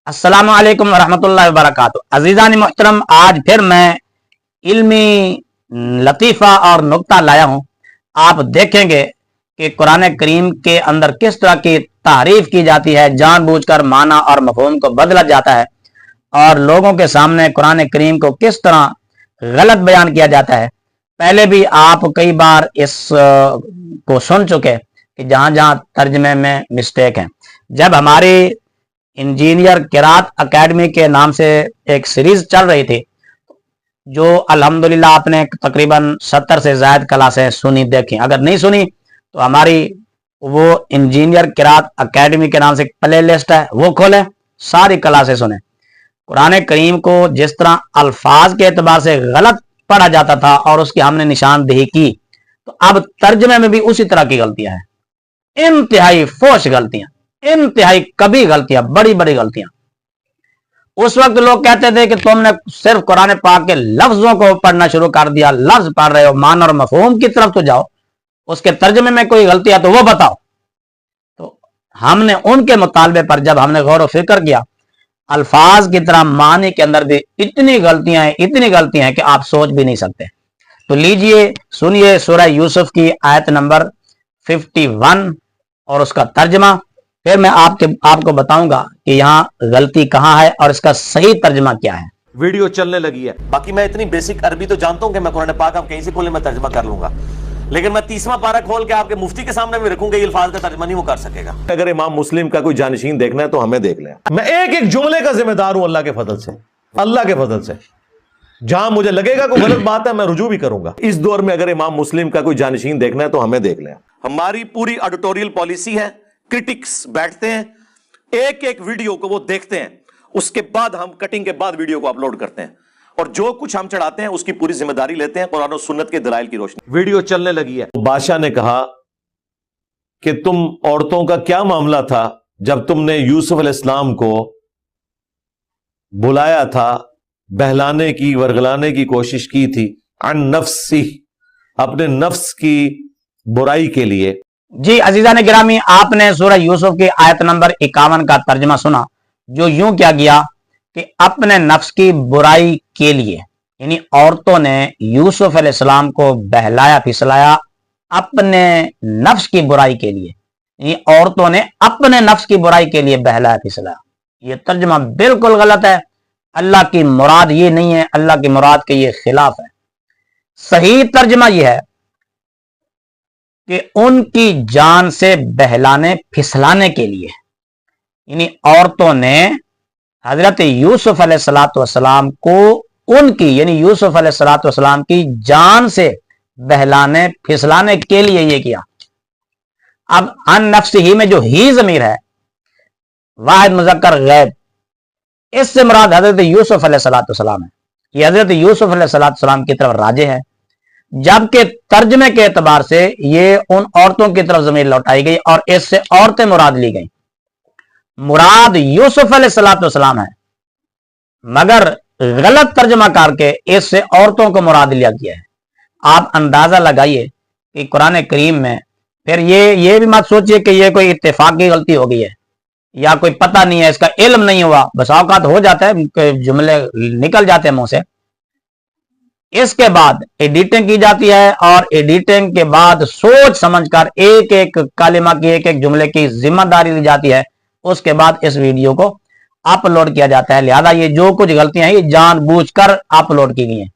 السلام علیکم ورحمۃ اللہ وبرکاتہ۔ عزیزان محترم، آج پھر میں علمی لطیفہ اور نکتہ لایا ہوں۔ آپ دیکھیں گے کہ قرآن کریم کے اندر کس طرح کی تعریف کی جاتی ہے، جان بوجھ کر معنی اور مفہوم کو بدلا جاتا ہے، اور لوگوں کے سامنے قرآن کریم کو کس طرح غلط بیان کیا جاتا ہے۔ پہلے بھی آپ کئی بار اس کو سن چکے کہ جہاں جہاں ترجمے میں مسٹیک ہیں۔ جب ہماری انجینئر قرات اکیڈمی کے نام سے ایک سیریز چل رہی تھی، جو الحمدللہ آپ نے تقریباً 70 سے زائد کلاسیں سنی دیکھی۔ اگر نہیں سنی تو ہماری وہ انجینئر قرات اکیڈمی کے نام سے پلے لسٹ ہے، وہ کھولیں، ساری کلاسیں سنیں۔ قرآن کریم کو جس طرح الفاظ کے اعتبار سے غلط پڑھا جاتا تھا اور اس کی ہم نے نشاندہی کی، تو اب ترجمے میں بھی اسی طرح کی غلطیاں ہیں، انتہائی فوش غلطیاں، انتہائی کبھی غلطیاں، بڑی بڑی غلطیاں۔ اس وقت لوگ کہتے تھے کہ تم نے صرف قرآن پاک کے لفظوں کو پڑھنا شروع کر دیا، لفظ پڑھ رہے ہو، معنی اور مفہوم کی طرف تو جاؤ، اس کے ترجمے میں کوئی غلطی ہے تو وہ بتاؤ۔ تو ہم نے ان کے مطالبے پر جب ہم نے غور و فکر کیا، الفاظ کی طرح معنی کے اندر بھی اتنی غلطیاں ہیں، اتنی غلطیاں ہیں کہ آپ سوچ بھی نہیں سکتے۔ تو لیجئے سنیے سورہ یوسف کی آیت نمبر 51 اور اس کا ترجمہ، پھر میں آپ کو بتاؤں گا کہ یہاں غلطی کہاں ہے اور اس کا صحیح ترجمہ کیا ہے۔ ویڈیو چلنے لگی ہے۔ باقی میں اتنی بیسک عربی تو جانتا ہوں کہ میں قرآن پاک آپ کہیں سے کھولیں میں ترجمہ کر لوں گا، لیکن میں 30واں پارہ کھول کے آپ کے مفتی کے سامنے بھی رکھوں گا، یہ الفاظ کا ترجمہ نہیں وہ کر سکے گا۔ اگر امام مسلم کا کوئی جانشین دیکھنا ہے تو ہمیں دیکھ لیں، میں ایک ایک جملے کا ذمہ دار ہوں اللہ کے فضل سے، اللہ کے فضل سے۔ جہاں مجھے لگے گا کوئی غلط بات ہے میں رجوع بھی کروں گا۔ اس دور میں اگر امام مسلم کا کوئی جانشین دیکھنا ہے تو ہمیں دیکھ لیں۔ ہماری پوری ایڈیٹوریل پالیسی ہے، کرٹکس بیٹھتے ہیں، ایک ایک ویڈیو کو وہ دیکھتے ہیں، اس کے بعد ہم کٹنگ کے بعد ویڈیو کو اپلوڈ کرتے ہیں، اور جو کچھ ہم چڑھاتے ہیں اس کی پوری ذمہ داری لیتے ہیں قرآن و سنت کے دلائل کی روشنی۔ ویڈیو چلنے لگی ہے۔ بادشاہ نے کہا کہ تم عورتوں کا کیا معاملہ تھا جب تم نے یوسف علیہ السلام کو بلایا تھا، بہلانے کی ورگلانے کی کوشش کی تھی، عن نفسی، اپنے نفس کی برائی کے لیے۔ جی عزیزان گرامی، آپ نے سورہ یوسف کی آیت نمبر 51 کا ترجمہ سنا، جو یوں کیا گیا کہ اپنے نفس کی برائی کے لیے، یعنی عورتوں نے یوسف علیہ السلام کو بہلایا پھسلایا اپنے نفس کی برائی کے لیے، یعنی عورتوں نے اپنے نفس کی برائی کے لیے بہلایا پھسلایا۔ یہ ترجمہ بالکل غلط ہے، اللہ کی مراد یہ نہیں ہے، اللہ کی مراد کے یہ خلاف ہے۔ صحیح ترجمہ یہ ہے کہ ان کی جان سے بہلانے پھسلانے کے لیے، یعنی عورتوں نے حضرت یوسف علیہ السلام کو ان کی، یعنی یوسف علیہ السلام کی جان سے بہلانے پھسلانے کے لیے یہ کیا۔ اب ان نفس ہی میں جو ہی ضمیر ہے واحد مذکر غیب، اس سے مراد حضرت یوسف علیہ السلام ہے، یہ حضرت یوسف علیہ السلام کی طرف راجع ہے، جبکہ ترجمے کے اعتبار سے یہ ان عورتوں کی طرف ضمیر لوٹائی گئی اور اس سے عورتیں مراد لی گئیں۔ مراد یوسف علیہ السلام ہے، مگر غلط ترجمہ کر کے اس سے عورتوں کو مراد لیا گیا ہے۔ آپ اندازہ لگائیے کہ قرآن کریم میں پھر یہ بھی مت سوچئے کہ یہ کوئی اتفاقی غلطی ہو گئی ہے یا کوئی پتہ نہیں ہے، اس کا علم نہیں ہوا، بس اوقات ہو جاتا ہے کہ جملے نکل جاتے ہیں منہ سے۔ اس کے بعد ایڈیٹنگ کی جاتی ہے، اور ایڈیٹنگ کے بعد سوچ سمجھ کر ایک ایک کلمہ کی، ایک ایک جملے کی ذمہ داری لی جاتی ہے، اس کے بعد اس ویڈیو کو اپلوڈ کیا جاتا ہے۔ لہذا یہ جو کچھ غلطیاں ہیں یہ جان بوجھ کر اپلوڈ کی گئی ہیں۔